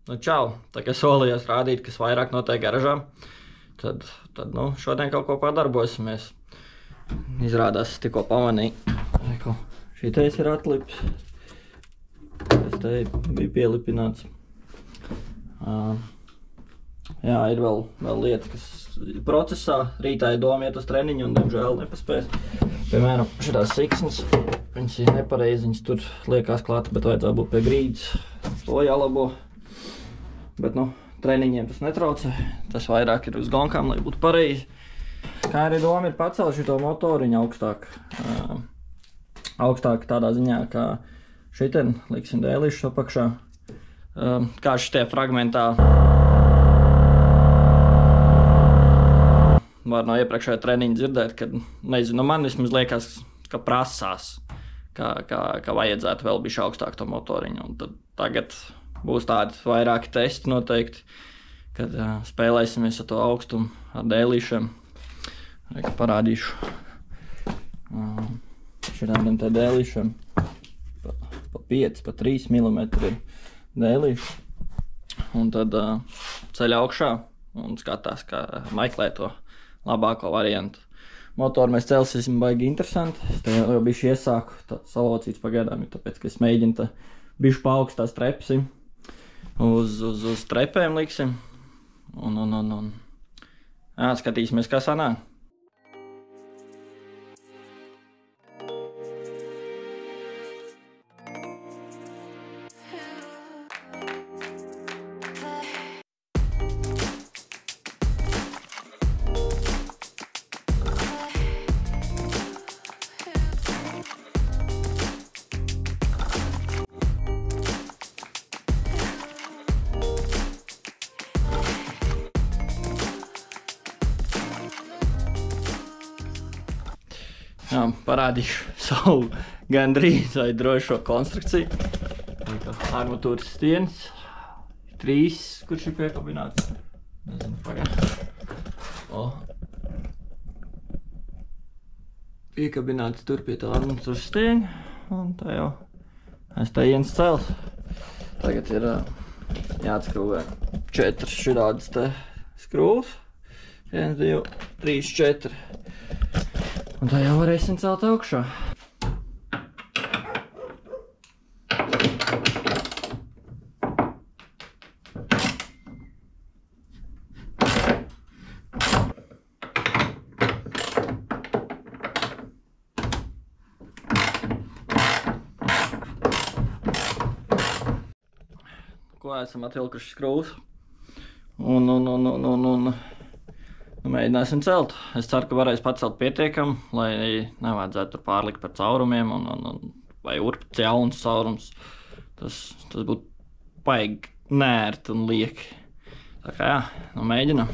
Nu, čau, tā kā solījos rādīt, kas vairāk notiek garažā, tad šodien kaut ko padarbosimies. Izrādās, es tikko pamanīju, ka šitais ir atlips, kas te bija pielipināts. Jā, ir vēl lietas, kas procesā. Rītā ir doma iet uz treniņu un, diemžēl, nepaspēs. Piemēram, šitās siksnas, viņas ir nepareizi, viņas tur liekās klāt, bet vajadzētu būt pie grīdas. To jālabo. Bet, treniņiem tas netraucē. Tas vairāk ir uz gonkām, lai būtu pareizi. Kā arī doma ir pacelt šito motoriņu augstāk. Augstāk tādā ziņā, kā šitien liksim dēlīšus apakšā. Kā šitie fragmentā var no iepriekšējā treniņa dzirdēt, kad, nezinu, man vismaz liekas, ka prasās, ka vajadzētu vēl bišķi augstāk to motoriņu. Un tad tagad būs tādi vairāki testi noteikti, kad spēlēsimies ar to augstumu, ar dēlīšiem. Parādīšu šitādiem te dēlīšiem. Pa 5, pa 3 mm ir dēlīši. Un tad ceļ augšā un skatās, kā meklē to labāko variantu. Motoru mēs celsīsim baigi interesanti. Es te jau bišķi iesāku, salocīts pagaidām, tāpēc, ka es mēģinu tā bišķi paaugstās trepsi. Uz trepēm liksim. Jā, skatīsimies, kā sanāk. Jā, parādīšu savu gandrīz vai drošo konstrukciju. Armatūras stieņas, 3, kurš ir piekabināts. Nezinu, pagaid. Piekabināts tur pie tā armatūras stieņa, un tā jau es te viens cels. Tagad ir jāatskrūvē 4 šitādas te skrūvas. 1, 2, 3, 4. Un tā jau varēsim celt augšā. Ko esam atvilkuši skrūvus. Un mēģināsim celt. Es ceru, ka varēs pacelt pietiekam, lai nevajadzētu tur pārlikt par caurumiem vai urpt jauns caurums. Tas būtu paigi nērti un lieki. Tā kā jā, mēģinam.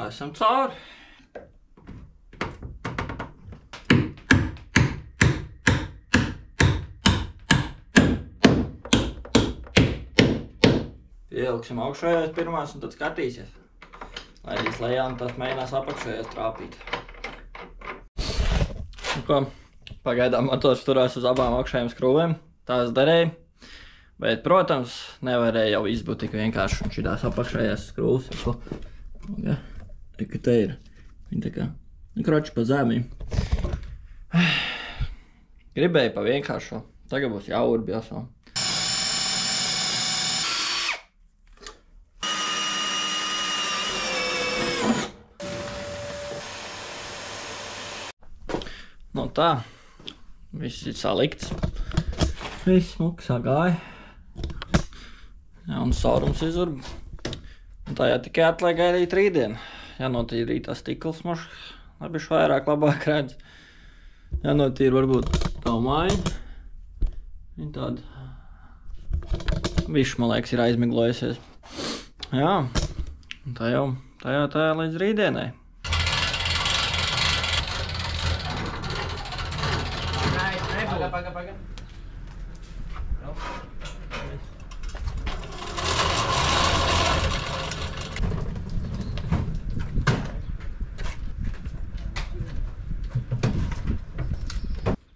Esam cauri. Pieliksim augšējās pirmās un tad skatīsies. Laidīs lejā un tad mēģinās apakšējās trāpīt. Pagaidām motors turās uz abām augšējām skrūvēm. Tās derēja. Bet, protams, nevarēja jau izbūt tik vienkārši šitās apakšējās skrūvas. Ka te ir. Viņa tā kā kroči pa zemi. Gribēju pa vienkāršo. Tagad būs jāurbi jāsau. Tā. Viss ir salikts. Viss smuki sagāja. Jauns saurums izurbi. Un tā jau tikai atliek gaidīt rītdienu. Jānotīrīt tā stikls moši, lai bišķi vairāk labāk redz. Jānotīr varbūt tā māja. Viņa tāda Viss, man liekas, ir aizmiglojusies. Jā, tā jau līdz rītdienai. Paga.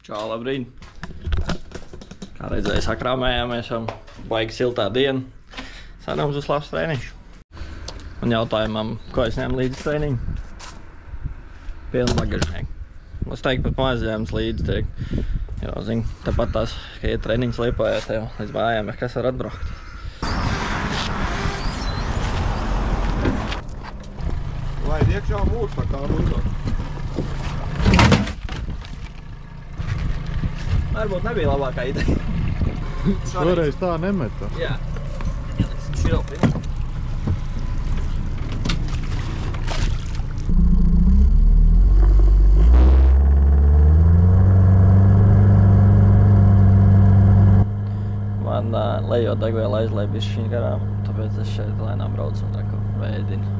Čau, labrīt. Kā redzēju, sakrāmējāmies jau baigi siltā diena. Sanāms uz labs treniņš. Un jautājumam, ko es ņēmu līdzi treniņu? Pilnu bagažnieku. Es teiktu, pat mazajams līdzi tiek. Jo, zinu, tāpat tās, ka iet treniņš Liepājā tev līdz mājām, kas var atbraukt. Laid iekšā mūs, tā kā mūs. Varbūt nebija labākā ideja. Šoreiz tā nemeta. Jā. Ieliksim šilpi. Man lejot degvielu aizlēja bišķiņ garām, tāpēc es šeit lēnām braucu un reku vēdinu.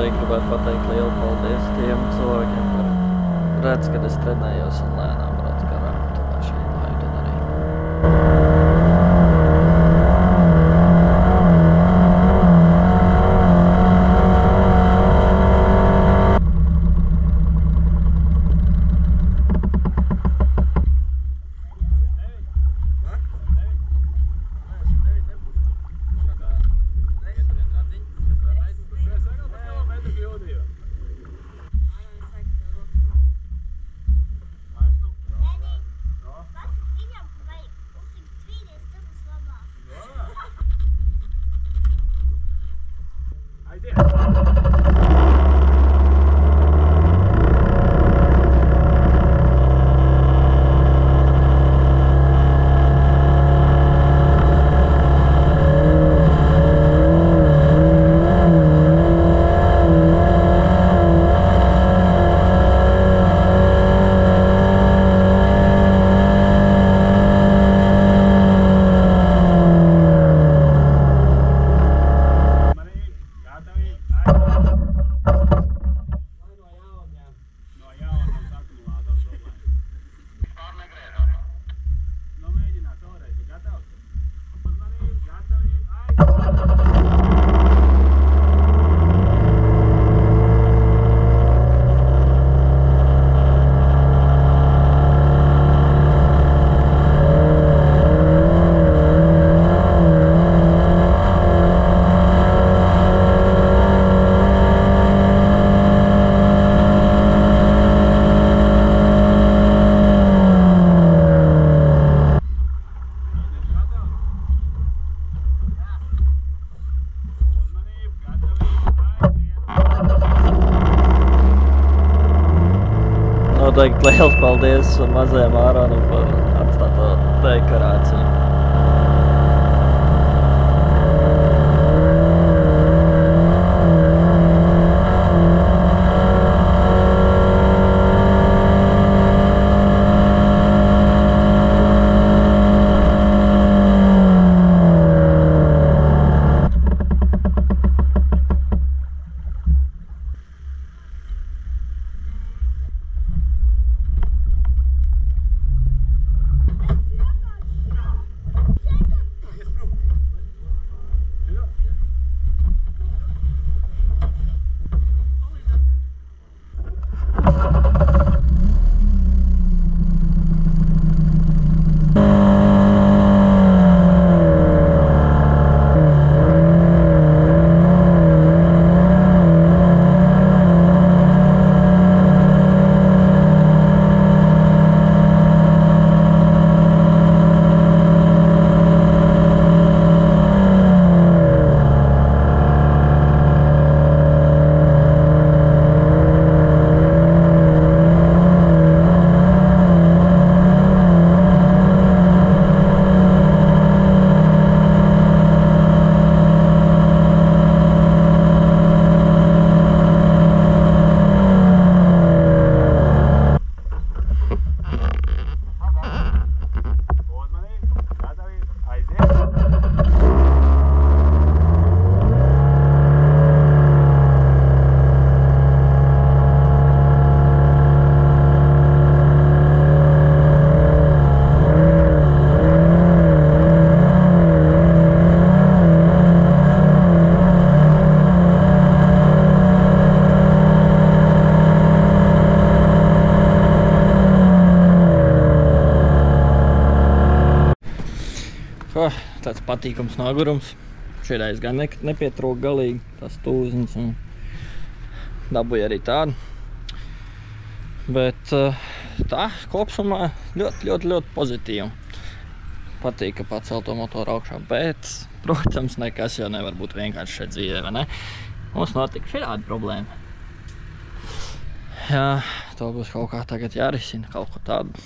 Gribētu pateikt lielu paldies tiem cilvēkiem, kur redz, kad es trenējos un lēnām braucu garām. Tāpēc šī vajag to darīt. Noteikti liels paldies mazajam Āronam par atstāto dekorāciju. tāds patīkams nogurums. Šīreiz gan nepietrūk galīgi tās tūznes un dabūja arī tādu. Bet tā kopsumā ļoti pozitīvi. Patīk, ka pacelt to motoru augšā, bet, protams, nekas jau nevar būt vienkārši šeit dzīvē, vai ne? Mums notika šāda problēma. Jā, to būs kaut kā tagad jārisina, kaut ko tādu.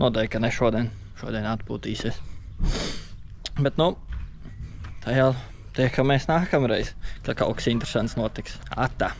Noteikti, ka ne šodien atpūtīsies. Bet, tā jau tiekamies nākamreiz, ka kaut kas interesants notiks. Atā!